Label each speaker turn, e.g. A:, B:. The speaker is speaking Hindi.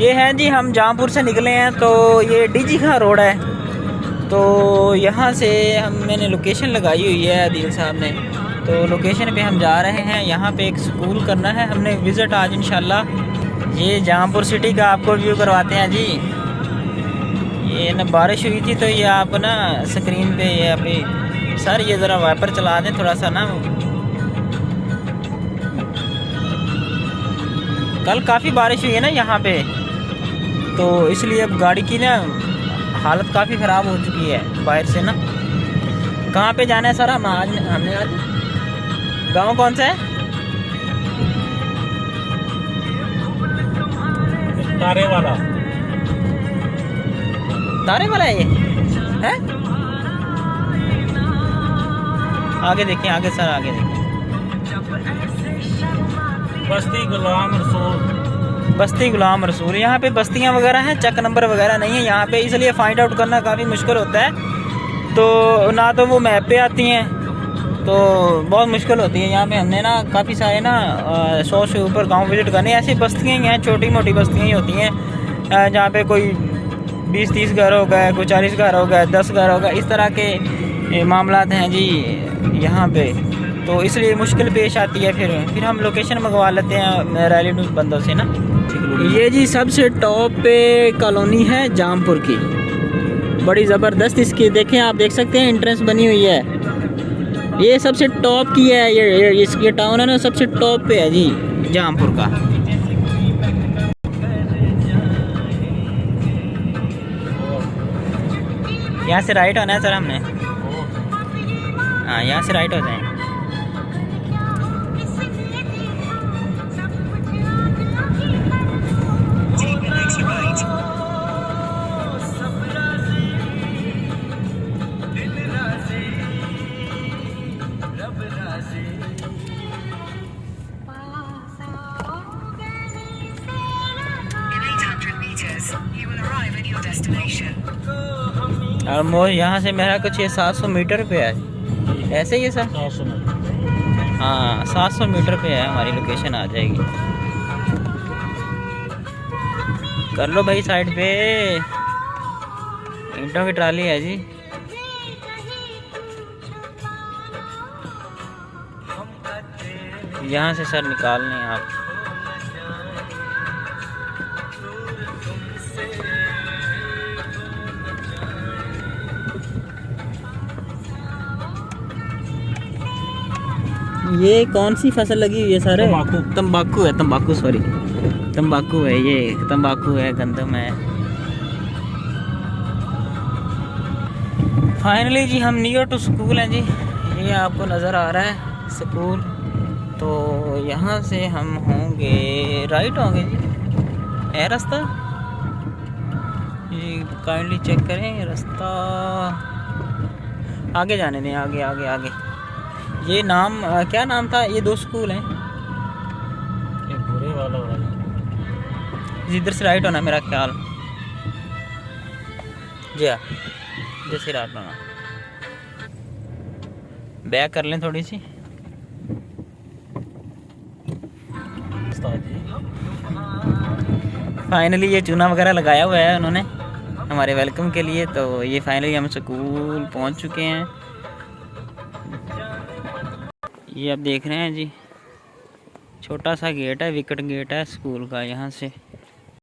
A: ये है जी, हम जहाँपुर से निकले हैं तो ये डीजी खां रोड है। तो यहाँ से मैंने लोकेशन लगाई हुई है आदिल साहब ने, तो लोकेशन पे हम जा रहे हैं। यहाँ पे एक स्कूल करना है हमने विज़िट आज इंशाल्लाह। ये जहाँपुर सिटी का आपको व्यू करवाते हैं जी। ये ना बारिश हुई थी तो ये आप ना स्क्रीन पे ये अभी सर ये ज़रा वाइपर चला दें थोड़ा सा ना। कल काफ़ी बारिश हुई है ना यहाँ पे, तो इसलिए अब गाड़ी की ना हालत काफ़ी ख़राब हो चुकी है बाहर से ना। कहाँ पे जाना है सर हमने आज? गांव कौन सा है?
B: तारे वाला।
A: तारे वाला है ये है? आगे देखें, आगे सर आगे देखें।
B: बस्ती गुलाम रसूल।
A: बस्ती गुलाम रसूल। यहाँ पे बस्तियाँ वगैरह हैं, चक नंबर वगैरह नहीं है यहाँ पे, इसलिए फाइंड आउट करना काफ़ी मुश्किल होता है। तो ना तो वो मैप पे आती हैं, तो बहुत मुश्किल होती है। यहाँ पे हमने ना काफ़ी सारे ना 100 से ऊपर गांव विज़िट करने। ऐसी बस्तियाँ ही हैं, छोटी मोटी बस्तियाँ ही होती हैं जहाँ पे कोई 20-30 घर हो गए, कोई 40 घर हो गए, 10 घर हो गए, इस तरह के मामलात हैं जी यहाँ पे। तो इसलिए मुश्किल पेश आती है। फिर हम लोकेशन मंगवा लेते हैं रैली बंदों से ना। ये जी सबसे टॉप पे कॉलोनी है जहाँपुर की, बड़ी ज़बरदस्त इसकी देखें, आप देख सकते हैं एंट्रेंस बनी हुई है। ये सबसे टॉप की है, ये टाउन है ना, सबसे टॉप पे है जी जहाँपुर का। यहाँ से राइट होना है सर हमने। हाँ, यहाँ से राइट हो जाए। और मोर यहाँ से मेरा कुछ 700 मीटर पे है, ऐसे ही है सर?
B: 700 मीटर।
A: हाँ, 700 मीटर पे है, हमारी लोकेशन आ जाएगी। कर लो भाई साइड पे, ईंटों की ट्राली है जी। यहाँ से सर निकालने हैं आप। ये कौन सी फसल लगी हुई है सर? तंबाकू है, तंबाकू सॉरी, तंबाकू है, ये तंबाकू है, गंदम है। फाइनली जी हम नियर टू स्कूल हैं जी। ये आपको नज़र आ रहा है स्कूल। तो यहाँ से हम होंगे राइट होंगे जी, है रास्ता। ये काइंडली चेक करें रास्ता, आगे जाने दें, आगे आगे आगे। ये नाम क्या नाम था? ये 2 स्कूल हैं।
B: ये भूरे वाला
A: इधर से राइट होना मेरा ख्याल जी। हाँ, जैसे राइट होना। बैक कर लें थोड़ी सी। फाइनली ये चूना वगैरह लगाया हुआ है उन्होंने हमारे वेलकम के लिए। तो ये फाइनली हम स्कूल पहुंच चुके हैं। ये आप देख रहे हैं जी, छोटा सा गेट है, विकेट गेट है स्कूल का। यहाँ से